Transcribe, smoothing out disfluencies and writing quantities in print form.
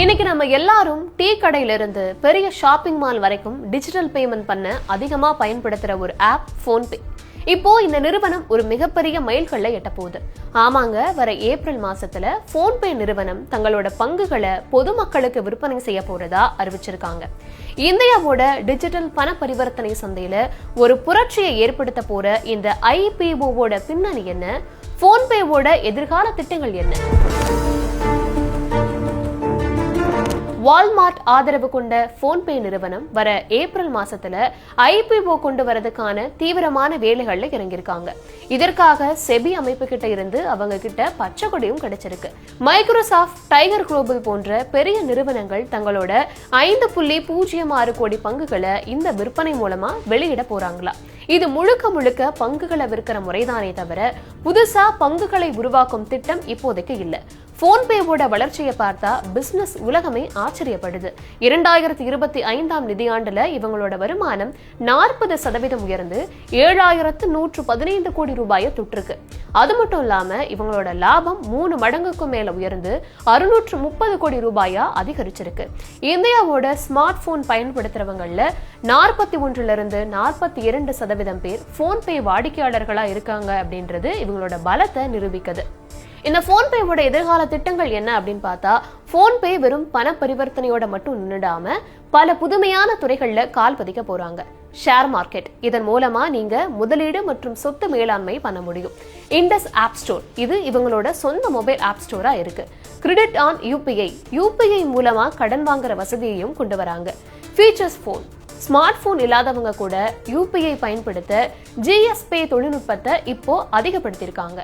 இன்னைக்கு நம்ம எல்லாரும் டீ கடையில இருந்து பெரிய ஷாப்பிங் மால் வரைக்கும் டிஜிட்டல் பேமெண்ட் பண்ண அதிகமா பயன்படுத்துற ஒரு ஆப் போன்பே. இப்போ இந்த நிறுவனம் ஒரு மிகப்பெரிய மைல்கல்ல எட்ட போகுது. ஆமாங்க, வர ஏப்ரல் மாசத்துல போன்பே நிறுவனம் தங்களோட பங்குகளை பொதுமக்களுக்கு விற்பனை செய்ய போறதா அறிவிச்சிருக்காங்க. இந்தியாவோட டிஜிட்டல் பண பரிவர்த்தனை சந்தையில ஒரு புரட்சியை ஏற்படுத்த போற இந்த IPOவோட பின்னணி என்ன, போன்பேவோட எதிர்கால திட்டங்கள் என்ன? வால்மார்ட் ஆதரவு கொண்ட போன்பே நிறுவனம் வர ஏப்ரல் மாசத்துல IPO கொண்டு வரதுக்கான தீவிரமான வேலைகள்ல இறங்கியிருக்காங்க. இதற்காக செபி அமைப்பு கிட்ட இருந்து அவங்க கிட்ட பச்சை கொடியும் கிடைச்சிருக்கு. மைக்ரோசாஃப்ட், டைகர் குளோபல் போன்ற பெரிய நிறுவனங்கள் தங்களோட 5.06 கோடி பங்குகளை இந்த விற்பனை மூலமா வெளியிட போறாங்களா? இது முழுக்க பங்குகளை விற்கிற முறைதானே தவிர புதுசா பங்குகளை உருவாக்கும் திட்டம் இப்போதைக்கு இல்ல. போன்பேவோட வளர்ச்சியை பார்த்தா பிசினஸ் உலகமே ஆச்சரியப்படுது. 2025ஆம் நிதியாண்டுல இவங்களோட வருமானம் 40% உயர்ந்து 7115 கோடி ரூபாயை தொட்டிருக்கு. அது மட்டும் இல்லாம இவங்களோட லாபம் 3 மடங்குக்கும் மேல உயர்ந்து 630 கோடி ரூபாயா அதிகரிச்சிருக்கு. இந்தியாவோட ஸ்மார்ட் போன் பயன்படுத்துறவங்கல 41% 42% பேர் போன்பே வாடிக்கையாளர்களா இருக்காங்க அப்படின்றது இவங்களோட பலத்தை நிரூபிக்குது. இந்த போன்பேவோட எதிர்கால திட்டங்கள் என்ன அப்படின்னு பார்த்தா, போன்பே வெறும் பண பரிவர்த்தனையோட மட்டும் நின்றுடாம பல புதுமையான துறைகள்ல கால் பதிக்க போறாங்க. ஷேர் மார்க்கெட், இதன் மூலமா நீங்க முதலீடு மற்றும் சொத்து மேலாண்மை பண்ண முடியும். இண்டஸ் ஆப் ஸ்டோர், இது இவங்களோட சொந்த மொபைல் ஆப் ஸ்டோரா இருக்கு. கிரெடிட் ஆன் UPI மூலமா கடன் வாங்குற வசதியையும் கொண்டு வராங்க. ஃபீச்சர்ஸ் போன், ஸ்மார்ட் போன் இல்லாதவங்க கூட UPI பயன்படுத்த GS Pay தொழில்நுட்பத்தை இப்போ அதிகப்படுத்தியிருக்காங்க.